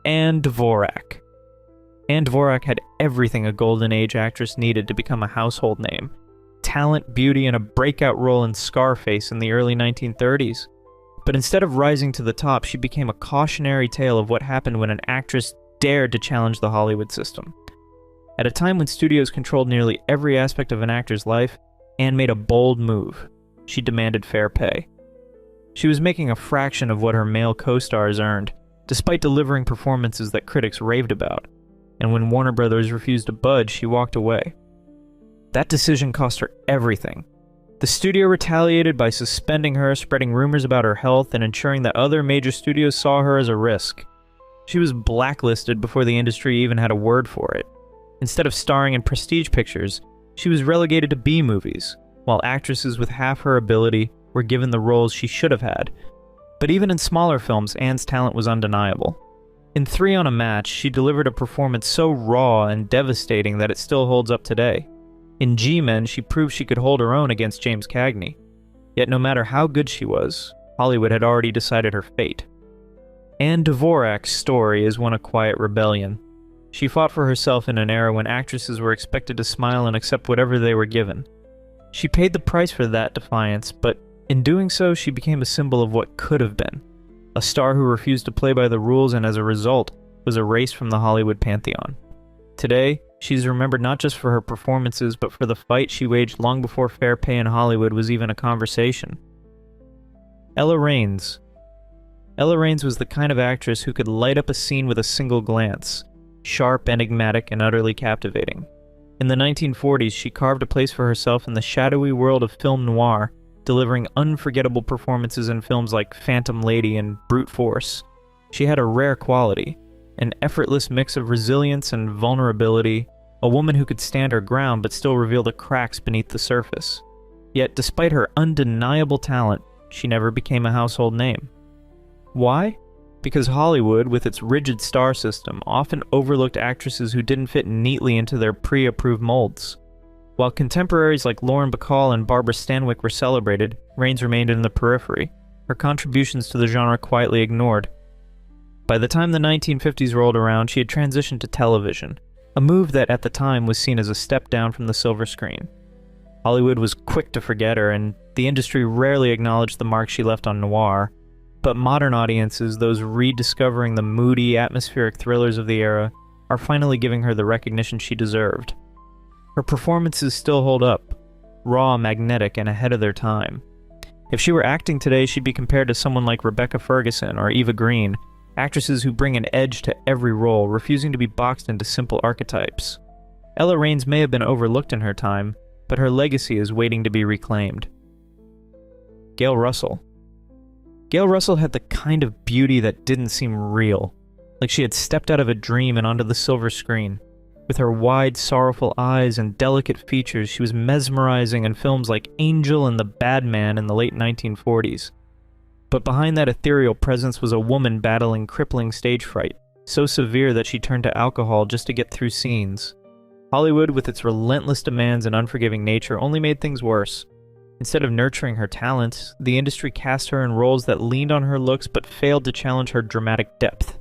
Anne Dvorak. Anne Dvorak had everything a Golden Age actress needed to become a household name. Talent, beauty, and a breakout role in Scarface in the early 1930s. But instead of rising to the top, she became a cautionary tale of what happened when an actress dared to challenge the Hollywood system. At a time when studios controlled nearly every aspect of an actor's life, Anne made a bold move. She demanded fair pay. She was making a fraction of what her male co-stars earned, despite delivering performances that critics raved about. And when Warner Brothers refused to budge, she walked away. That decision cost her everything. The studio retaliated by suspending her, spreading rumors about her health, and ensuring that other major studios saw her as a risk. She was blacklisted before the industry even had a word for it. Instead of starring in prestige pictures, she was relegated to B-movies, while actresses with half her ability were given the roles she should have had. But even in smaller films, Anne's talent was undeniable. In 3 on a Match, she delivered a performance so raw and devastating that it still holds up today. In G-Men, she proved she could hold her own against James Cagney. Yet no matter how good she was, Hollywood had already decided her fate. Anne Dvorak's story is one of quiet rebellion. She fought for herself in an era when actresses were expected to smile and accept whatever they were given. She paid the price for that defiance, but in doing so, she became a symbol of what could have been. A star who refused to play by the rules and as a result, was erased from the Hollywood pantheon. Today, she's remembered not just for her performances, but for the fight she waged long before fair pay in Hollywood was even a conversation. Ella Raines. Ella Raines was the kind of actress who could light up a scene with a single glance. Sharp, enigmatic, and utterly captivating. In the 1940s, she carved a place for herself in the shadowy world of film noir, delivering unforgettable performances in films like Phantom Lady and Brute Force. She had a rare quality, an effortless mix of resilience and vulnerability, a woman who could stand her ground but still reveal the cracks beneath the surface. Yet, despite her undeniable talent, she never became a household name. Why? Because Hollywood, with its rigid star system, often overlooked actresses who didn't fit neatly into their pre-approved molds. While contemporaries like Lauren Bacall and Barbara Stanwyck were celebrated, Raines remained in the periphery, her contributions to the genre quietly ignored. By the time the 1950s rolled around, she had transitioned to television, a move that at the time was seen as a step down from the silver screen. Hollywood was quick to forget her, and the industry rarely acknowledged the mark she left on noir. But modern audiences, those rediscovering the moody, atmospheric thrillers of the era, are finally giving her the recognition she deserved. Her performances still hold up, raw, magnetic, and ahead of their time. If she were acting today, she'd be compared to someone like Rebecca Ferguson or Eva Green, actresses who bring an edge to every role, refusing to be boxed into simple archetypes. Ella Raines may have been overlooked in her time, but her legacy is waiting to be reclaimed. Gail Russell. Gail Russell had the kind of beauty that didn't seem real, like she had stepped out of a dream and onto the silver screen. With her wide, sorrowful eyes and delicate features, she was mesmerizing in films like Angel and The Bad Man in the late 1940s. But behind that ethereal presence was a woman battling crippling stage fright, so severe that she turned to alcohol just to get through scenes. Hollywood, with its relentless demands and unforgiving nature, only made things worse. Instead of nurturing her talent, the industry cast her in roles that leaned on her looks but failed to challenge her dramatic depth.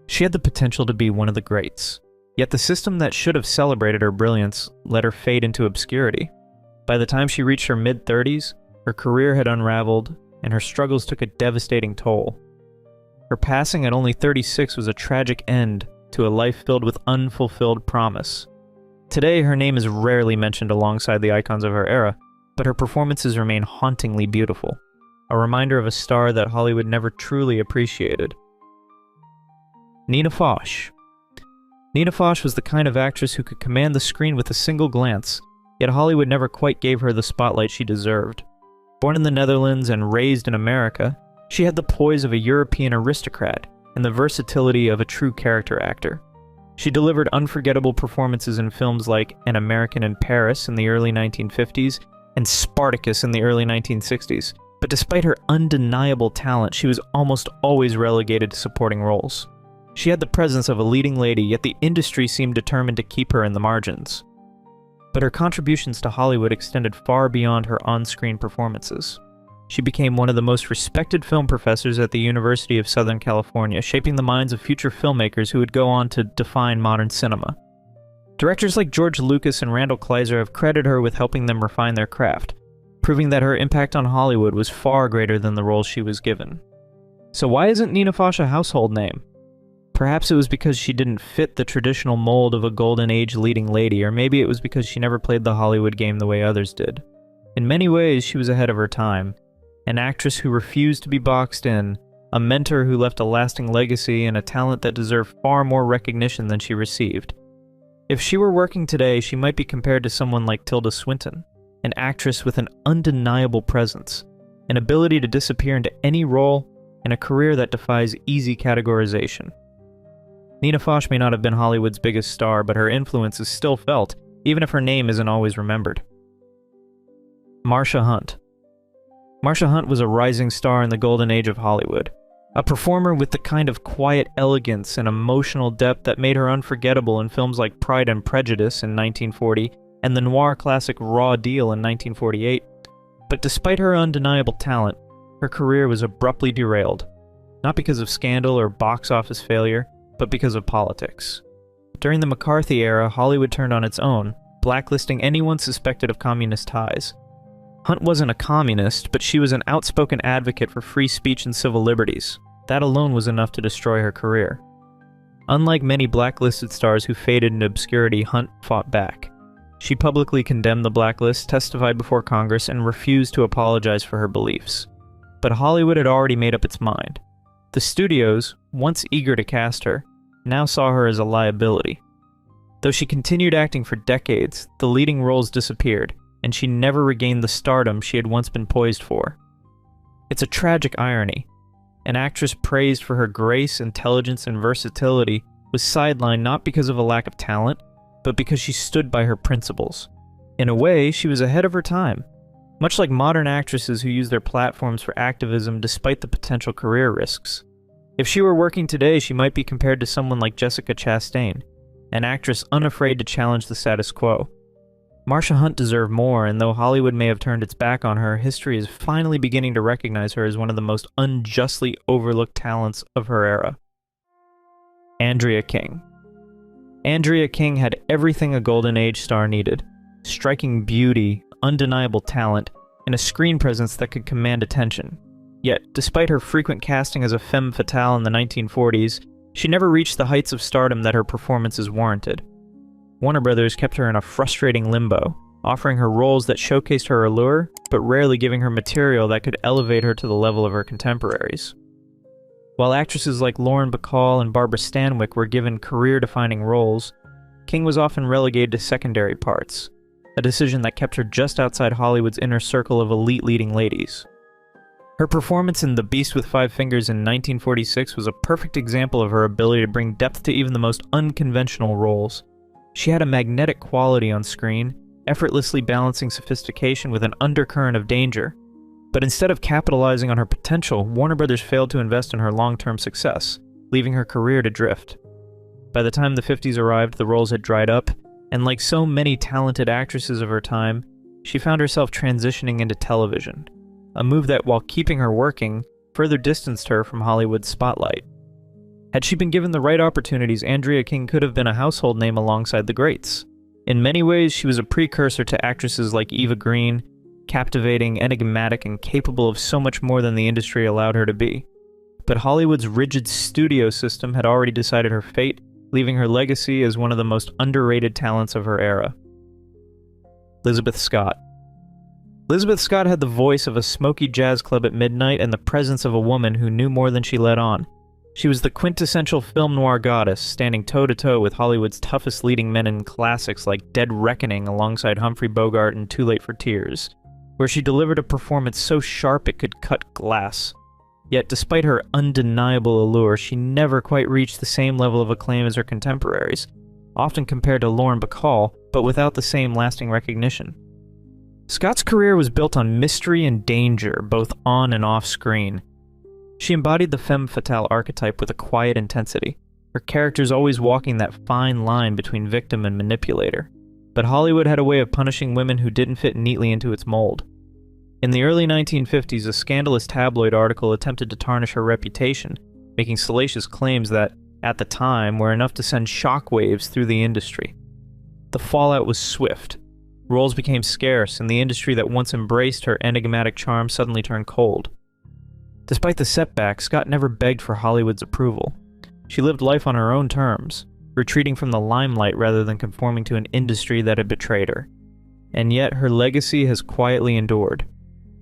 She had the potential to be one of the greats, yet the system that should have celebrated her brilliance let her fade into obscurity. By the time she reached her mid-30s, her career had unraveled, and her struggles took a devastating toll. Her passing at only 36 was a tragic end to a life filled with unfulfilled promise. Today, her name is rarely mentioned alongside the icons of her era, but her performances remain hauntingly beautiful, a reminder of a star that Hollywood never truly appreciated. Nina Foch. Nina Foch was the kind of actress who could command the screen with a single glance, yet Hollywood never quite gave her the spotlight she deserved. Born in the Netherlands and raised in America, she had the poise of a European aristocrat and the versatility of a true character actor. She delivered unforgettable performances in films like An American in Paris in the early 1950s and Spartacus in the early 1960s, but despite her undeniable talent, she was almost always relegated to supporting roles. She had the presence of a leading lady, yet the industry seemed determined to keep her in the margins. But her contributions to Hollywood extended far beyond her on-screen performances. She became one of the most respected film professors at the University of Southern California, shaping the minds of future filmmakers who would go on to define modern cinema. Directors like George Lucas and Randall Kleiser have credited her with helping them refine their craft, proving that her impact on Hollywood was far greater than the roles she was given. So why isn't Nina Foch a household name? Perhaps it was because she didn't fit the traditional mold of a golden age leading lady, or maybe it was because she never played the Hollywood game the way others did. In many ways, she was ahead of her time. An actress who refused to be boxed in, a mentor who left a lasting legacy, and a talent that deserved far more recognition than she received. If she were working today, she might be compared to someone like Tilda Swinton, an actress with an undeniable presence, an ability to disappear into any role, and a career that defies easy categorization. Nina Foch may not have been Hollywood's biggest star, but her influence is still felt, even if her name isn't always remembered. Marsha Hunt. Marsha Hunt was a rising star in the golden age of Hollywood, a performer with the kind of quiet elegance and emotional depth that made her unforgettable in films like Pride and Prejudice in 1940 and the noir classic Raw Deal in 1948. But despite her undeniable talent, her career was abruptly derailed, not because of scandal or box office failure, but because of politics. During the McCarthy era, Hollywood turned on its own, blacklisting anyone suspected of communist ties. Hunt wasn't a communist, but she was an outspoken advocate for free speech and civil liberties. That alone was enough to destroy her career. Unlike many blacklisted stars who faded into obscurity, Hunt fought back. She publicly condemned the blacklist, testified before Congress, and refused to apologize for her beliefs. But Hollywood had already made up its mind. The studios, once eager to cast her, now saw her as a liability. Though she continued acting for decades, the leading roles disappeared, and she never regained the stardom she had once been poised for. It's a tragic irony. An actress praised for her grace, intelligence, and versatility was sidelined not because of a lack of talent, but because she stood by her principles. In a way, she was ahead of her time, much like modern actresses who use their platforms for activism despite the potential career risks. If she were working today, she might be compared to someone like Jessica Chastain, an actress unafraid to challenge the status quo. Marsha Hunt deserved more, and though Hollywood may have turned its back on her, history is finally beginning to recognize her as one of the most unjustly overlooked talents of her era. Andrea King. Andrea King had everything a Golden Age star needed: striking beauty, undeniable talent, and a screen presence that could command attention. Yet, despite her frequent casting as a femme fatale in the 1940s, she never reached the heights of stardom that her performances warranted. Warner Brothers kept her in a frustrating limbo, offering her roles that showcased her allure, but rarely giving her material that could elevate her to the level of her contemporaries. While actresses like Lauren Bacall and Barbara Stanwyck were given career-defining roles, King was often relegated to secondary parts, a decision that kept her just outside Hollywood's inner circle of elite leading ladies. Her performance in The Beast with Five Fingers in 1946 was a perfect example of her ability to bring depth to even the most unconventional roles. She had a magnetic quality on screen, effortlessly balancing sophistication with an undercurrent of danger. But instead of capitalizing on her potential, Warner Brothers failed to invest in her long-term success, leaving her career to drift. By the time the 50s arrived, the roles had dried up, and like so many talented actresses of her time, she found herself transitioning into television, a move that, while keeping her working, further distanced her from Hollywood's spotlight. Had she been given the right opportunities, Andrea King could have been a household name alongside the greats. In many ways, she was a precursor to actresses like Eva Green, captivating, enigmatic, and capable of so much more than the industry allowed her to be. But Hollywood's rigid studio system had already decided her fate, leaving her legacy as one of the most underrated talents of her era. Elizabeth Scott. Elizabeth Scott had the voice of a smoky jazz club at midnight and the presence of a woman who knew more than she let on. She was the quintessential film noir goddess, standing toe-to-toe with Hollywood's toughest leading men in classics like Dead Reckoning alongside Humphrey Bogart and Too Late for Tears, where she delivered a performance so sharp it could cut glass. Yet despite her undeniable allure, she never quite reached the same level of acclaim as her contemporaries, often compared to Lauren Bacall, but without the same lasting recognition. Scott's career was built on mystery and danger, both on and off screen. She embodied the femme fatale archetype with a quiet intensity, her characters always walking that fine line between victim and manipulator. But Hollywood had a way of punishing women who didn't fit neatly into its mold. In the early 1950s, a scandalous tabloid article attempted to tarnish her reputation, making salacious claims that, at the time, were enough to send shockwaves through the industry. The fallout was swift. Roles became scarce, and the industry that once embraced her enigmatic charm suddenly turned cold. Despite the setback, Scott never begged for Hollywood's approval. She lived life on her own terms, retreating from the limelight rather than conforming to an industry that had betrayed her. And yet, her legacy has quietly endured.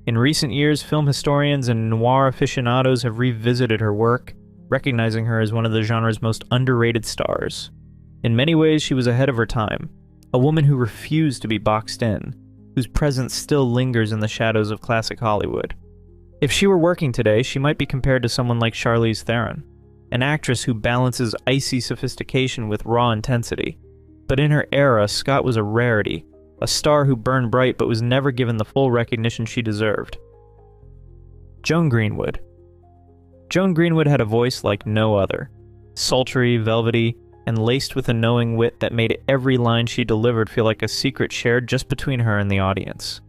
In recent years, film historians and noir aficionados have revisited her work, recognizing her as one of the genre's most underrated stars. In many ways, she was ahead of her time, a woman who refused to be boxed in, whose presence still lingers in the shadows of classic Hollywood. If she were working today, she might be compared to someone like Charlize Theron, an actress who balances icy sophistication with raw intensity. But in her era, Scott was a rarity, a star who burned bright but was never given the full recognition she deserved. Joan Greenwood. Joan Greenwood had a voice like no other, sultry, velvety, and laced with a knowing wit that made every line she delivered feel like a secret shared just between her and the audience.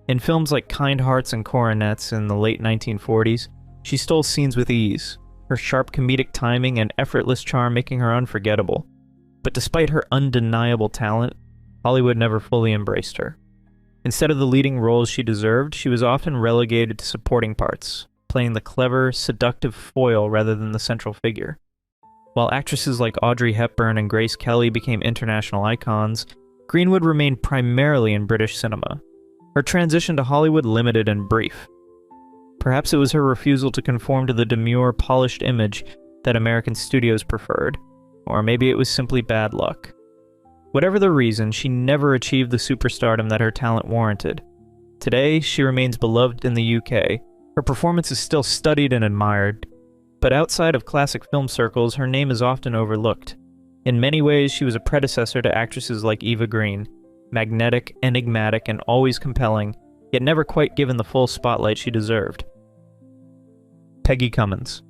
In films like Kind Hearts and Coronets in the late 1940s, she stole scenes with ease, her sharp comedic timing and effortless charm making her unforgettable. But despite her undeniable talent, Hollywood never fully embraced her. Instead of the leading roles she deserved, she was often relegated to supporting parts, playing the clever, seductive foil rather than the central figure. While actresses like Audrey Hepburn and Grace Kelly became international icons, Greenwood remained primarily in British cinema. Her transition to Hollywood limited and brief. Perhaps it was her refusal to conform to the demure, polished image that American studios preferred, or maybe it was simply bad luck. Whatever the reason, she never achieved the superstardom that her talent warranted. Today, she remains beloved in the UK. Her performance is still studied and admired, but outside of classic film circles, her name is often overlooked. In many ways, she was a predecessor to actresses like Eva Green, magnetic, enigmatic, and always compelling, yet never quite given the full spotlight she deserved. Peggy Cummins.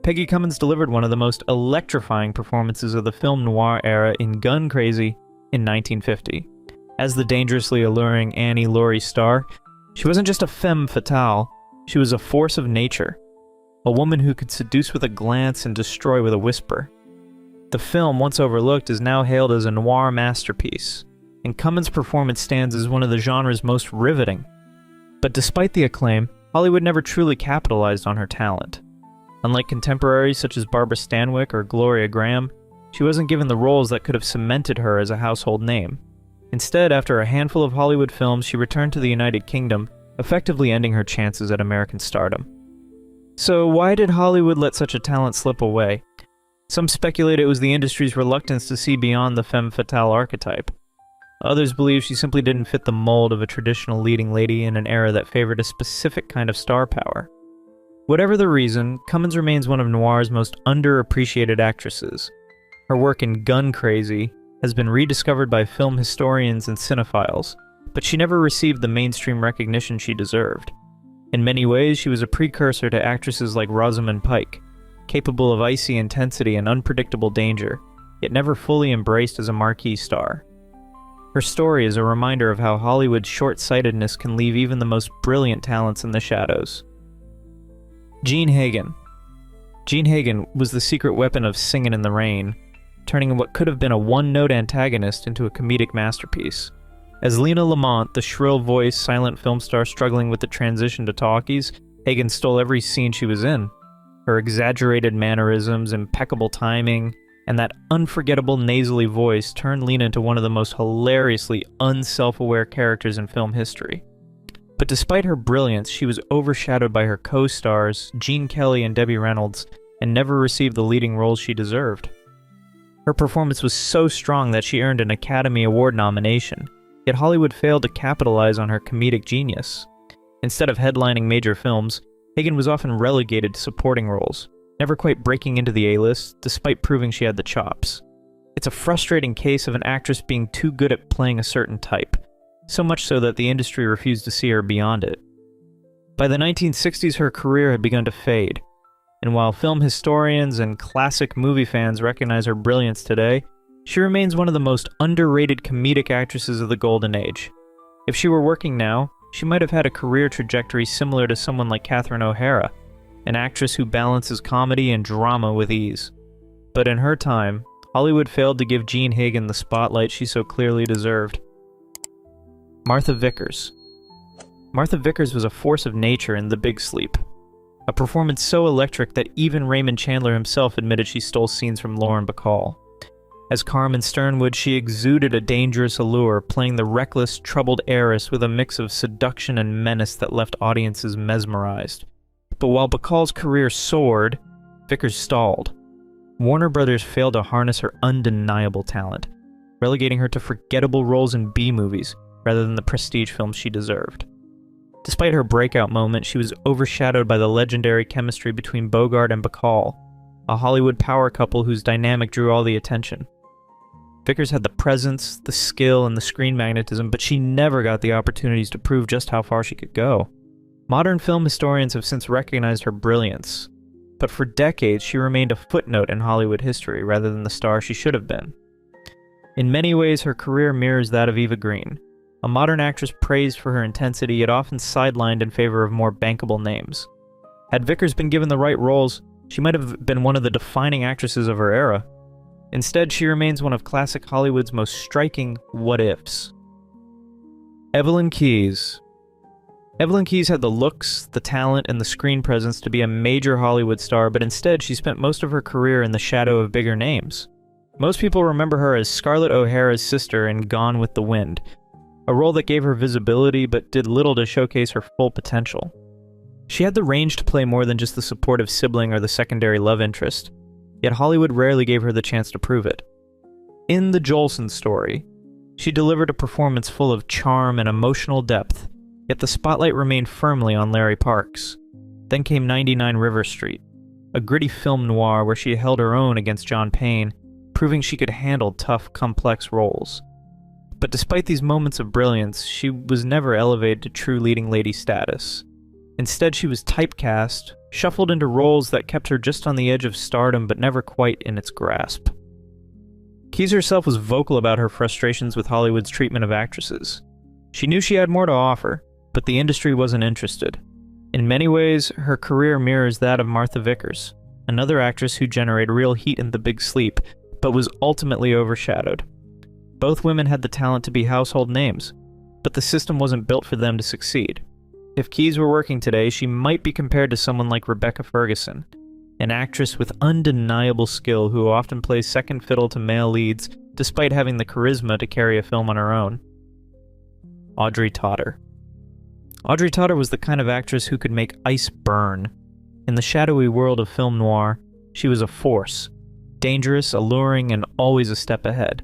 Peggy Cummins delivered one of the most electrifying performances of the film noir era in Gun Crazy in 1950. As the dangerously alluring Annie Laurie star, she wasn't just a femme fatale, she was a force of nature. A woman who could seduce with a glance and destroy with a whisper. The film, once overlooked, is now hailed as a noir masterpiece, and Cummins' performance stands as one of the genre's most riveting. But despite the acclaim, Hollywood never truly capitalized on her talent. Unlike contemporaries such as Barbara Stanwyck or Gloria Graham, she wasn't given the roles that could have cemented her as a household name. Instead, after a handful of Hollywood films, she returned to the United Kingdom, effectively ending her chances at American stardom. So why did Hollywood let such a talent slip away? Some speculate it was the industry's reluctance to see beyond the femme fatale archetype. Others believe she simply didn't fit the mold of a traditional leading lady in an era that favored a specific kind of star power. Whatever the reason, Cummins remains one of noir's most underappreciated actresses. Her work in Gun Crazy has been rediscovered by film historians and cinephiles, but she never received the mainstream recognition she deserved. In many ways, she was a precursor to actresses like Rosamund Pike, capable of icy intensity and unpredictable danger, yet never fully embraced as a marquee star. Her story is a reminder of how Hollywood's short-sightedness can leave even the most brilliant talents in the shadows. Jean Hagen. Jean Hagen was the secret weapon of Singin' in the Rain, turning what could have been a one-note antagonist into a comedic masterpiece. As Lena Lamont, the shrill-voiced, silent film star struggling with the transition to talkies, Hagen stole every scene she was in. Her exaggerated mannerisms, impeccable timing, and that unforgettable nasally voice turned Lena into one of the most hilariously unself-aware characters in film history. But despite her brilliance, she was overshadowed by her co-stars, Gene Kelly and Debbie Reynolds, and never received the leading roles she deserved. Her performance was so strong that she earned an Academy Award nomination, yet Hollywood failed to capitalize on her comedic genius. Instead of headlining major films, Hagen was often relegated to supporting roles, never quite breaking into the A-list, despite proving she had the chops. It's a frustrating case of an actress being too good at playing a certain type, so much so that the industry refused to see her beyond it. By the 1960s, her career had begun to fade, and while film historians and classic movie fans recognize her brilliance today, she remains one of the most underrated comedic actresses of the golden age. If she were working now, she might have had a career trajectory similar to someone like Catherine O'Hara, an actress who balances comedy and drama with ease. But in her time, Hollywood failed to give Jean Hagen the spotlight she so clearly deserved. Martha Vickers. Martha Vickers was a force of nature in The Big Sleep, a performance so electric that even Raymond Chandler himself admitted she stole scenes from Lauren Bacall. As Carmen Sternwood, she exuded a dangerous allure, playing the reckless, troubled heiress with a mix of seduction and menace that left audiences mesmerized. But while Bacall's career soared, Vickers stalled. Warner Brothers failed to harness her undeniable talent, relegating her to forgettable roles in B-movies rather than the prestige films she deserved. Despite her breakout moment, she was overshadowed by the legendary chemistry between Bogart and Bacall, a Hollywood power couple whose dynamic drew all the attention. Vickers had the presence, the skill, and the screen magnetism, but she never got the opportunities to prove just how far she could go. Modern film historians have since recognized her brilliance, but for decades she remained a footnote in Hollywood history rather than the star she should have been. In many ways, her career mirrors that of Eva Green, a modern actress praised for her intensity yet often sidelined in favor of more bankable names. Had Vickers been given the right roles, she might have been one of the defining actresses of her era. Instead, she remains one of classic Hollywood's most striking what-ifs. Evelyn Keyes. Evelyn Keyes had the looks, the talent, and the screen presence to be a major Hollywood star, but instead she spent most of her career in the shadow of bigger names. Most people remember her as Scarlett O'Hara's sister in Gone with the Wind, a role that gave her visibility but did little to showcase her full potential. She had the range to play more than just the supportive sibling or the secondary love interest, yet Hollywood rarely gave her the chance to prove it. In The Jolson Story, she delivered a performance full of charm and emotional depth, yet the spotlight remained firmly on Larry Parks. Then came 99 River Street, a gritty film noir where she held her own against John Payne, proving she could handle tough, complex roles. But despite these moments of brilliance, she was never elevated to true leading lady status. Instead, she was typecast, shuffled into roles that kept her just on the edge of stardom but never quite in its grasp. Keyes herself was vocal about her frustrations with Hollywood's treatment of actresses. She knew she had more to offer, but the industry wasn't interested. In many ways, her career mirrors that of Martha Vickers, another actress who generated real heat in The Big Sleep, but was ultimately overshadowed. Both women had the talent to be household names, but the system wasn't built for them to succeed. If Keyes were working today, she might be compared to someone like Rebecca Ferguson, an actress with undeniable skill who often plays second fiddle to male leads despite having the charisma to carry a film on her own. Audrey Totter. Audrey Totter was the kind of actress who could make ice burn. In the shadowy world of film noir, she was a force, dangerous, alluring, and always a step ahead.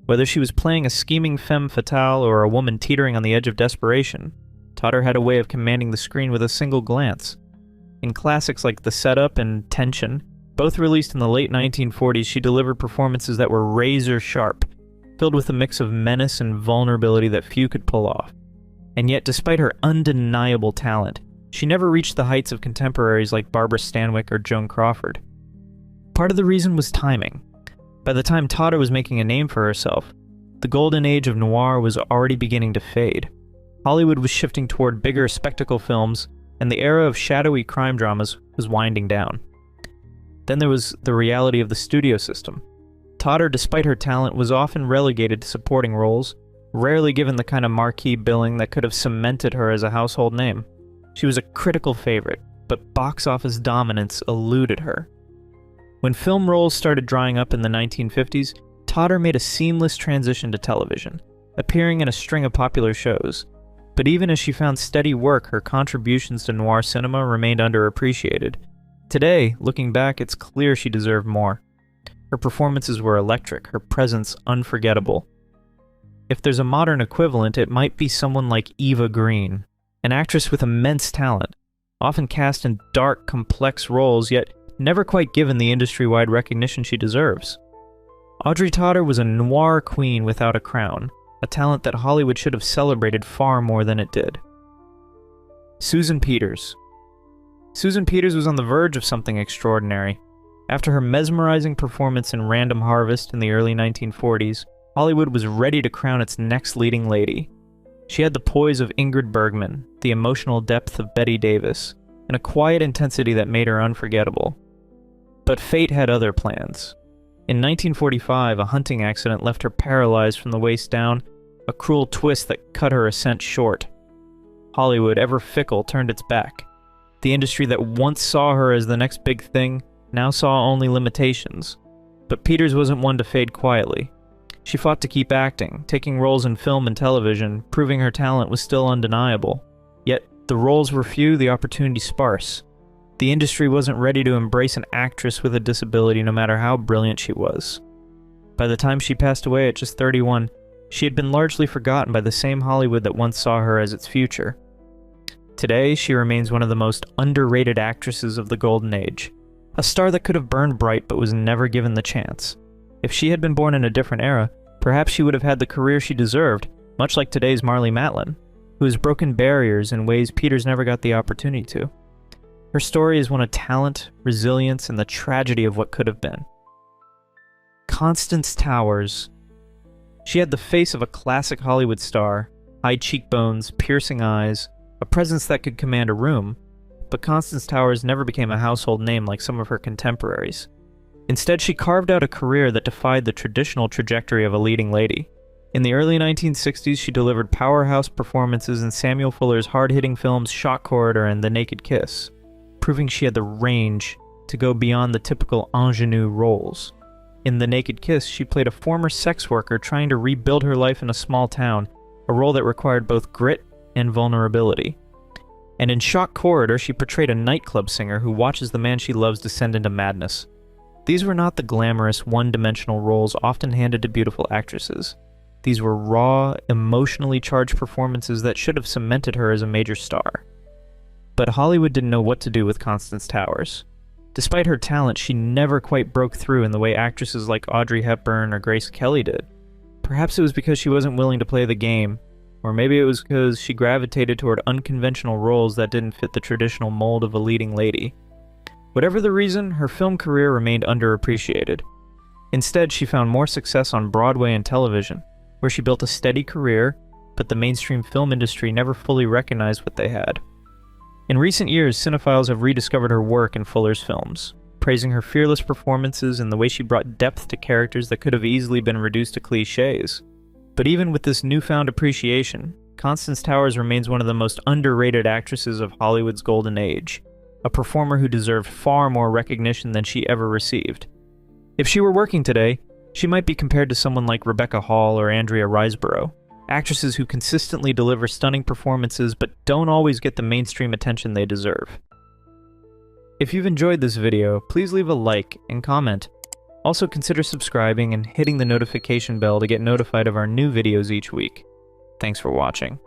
Whether she was playing a scheming femme fatale or a woman teetering on the edge of desperation, Totter had a way of commanding the screen with a single glance. In classics like The Setup and Tension, both released in the late 1940s, she delivered performances that were razor-sharp, filled with a mix of menace and vulnerability that few could pull off. And yet, despite her undeniable talent, she never reached the heights of contemporaries like Barbara Stanwyck or Joan Crawford. Part of the reason was timing. By the time Totter was making a name for herself, the golden age of noir was already beginning to fade. Hollywood was shifting toward bigger spectacle films, and the era of shadowy crime dramas was winding down. Then there was the reality of the studio system. Totter, despite her talent, was often relegated to supporting roles, rarely given the kind of marquee billing that could have cemented her as a household name. She was a critical favorite, but box office dominance eluded her. When film roles started drying up in the 1950s, Totter made a seamless transition to television, appearing in a string of popular shows. But even as she found steady work, her contributions to noir cinema remained underappreciated. Today, looking back, it's clear she deserved more. Her performances were electric, her presence unforgettable. If there's a modern equivalent, it might be someone like Eva Green, an actress with immense talent, often cast in dark, complex roles, yet never quite given the industry-wide recognition she deserves. Audrey Totter was a noir queen without a crown, a talent that Hollywood should have celebrated far more than it did. Susan Peters. Susan Peters was on the verge of something extraordinary. After her mesmerizing performance in Random Harvest in the early 1940s, Hollywood was ready to crown its next leading lady. She had the poise of Ingrid Bergman, the emotional depth of Bette Davis, and a quiet intensity that made her unforgettable. But fate had other plans. In 1945, a hunting accident left her paralyzed from the waist down, a cruel twist that cut her ascent short. Hollywood, ever fickle, turned its back. The industry that once saw her as the next big thing now saw only limitations. But Peters wasn't one to fade quietly. She fought to keep acting, taking roles in film and television, proving her talent was still undeniable. Yet, the roles were few, the opportunities sparse. The industry wasn't ready to embrace an actress with a disability no matter how brilliant she was. By the time she passed away at just 31, she had been largely forgotten by the same Hollywood that once saw her as its future. Today, she remains one of the most underrated actresses of the Golden Age. A star that could have burned bright but was never given the chance. If she had been born in a different era, perhaps she would have had the career she deserved, much like today's Marlee Matlin, who has broken barriers in ways Peters never got the opportunity to. Her story is one of talent, resilience, and the tragedy of what could have been. Constance Towers. She had the face of a classic Hollywood star, high cheekbones, piercing eyes, a presence that could command a room, but Constance Towers never became a household name like some of her contemporaries. Instead, she carved out a career that defied the traditional trajectory of a leading lady. In the early 1960s, she delivered powerhouse performances in Samuel Fuller's hard-hitting films Shock Corridor and The Naked Kiss, proving she had the range to go beyond the typical ingenue roles. In The Naked Kiss, she played a former sex worker trying to rebuild her life in a small town, a role that required both grit and vulnerability. And in Shock Corridor, she portrayed a nightclub singer who watches the man she loves descend into madness. These were not the glamorous, one-dimensional roles often handed to beautiful actresses. These were raw, emotionally charged performances that should have cemented her as a major star. But Hollywood didn't know what to do with Constance Towers. Despite her talent, she never quite broke through in the way actresses like Audrey Hepburn or Grace Kelly did. Perhaps it was because she wasn't willing to play the game, or maybe it was because she gravitated toward unconventional roles that didn't fit the traditional mold of a leading lady. Whatever the reason, her film career remained underappreciated. Instead, she found more success on Broadway and television, where she built a steady career, but the mainstream film industry never fully recognized what they had. In recent years, cinephiles have rediscovered her work in Fuller's films, praising her fearless performances and the way she brought depth to characters that could have easily been reduced to cliches. But even with this newfound appreciation, Constance Towers remains one of the most underrated actresses of Hollywood's golden age, a performer who deserved far more recognition than she ever received. If she were working today, she might be compared to someone like Rebecca Hall or Andrea Riseborough, actresses who consistently deliver stunning performances but don't always get the mainstream attention they deserve. If you've enjoyed this video, please leave a like and comment. Also consider subscribing and hitting the notification bell to get notified of our new videos each week. Thanks for watching.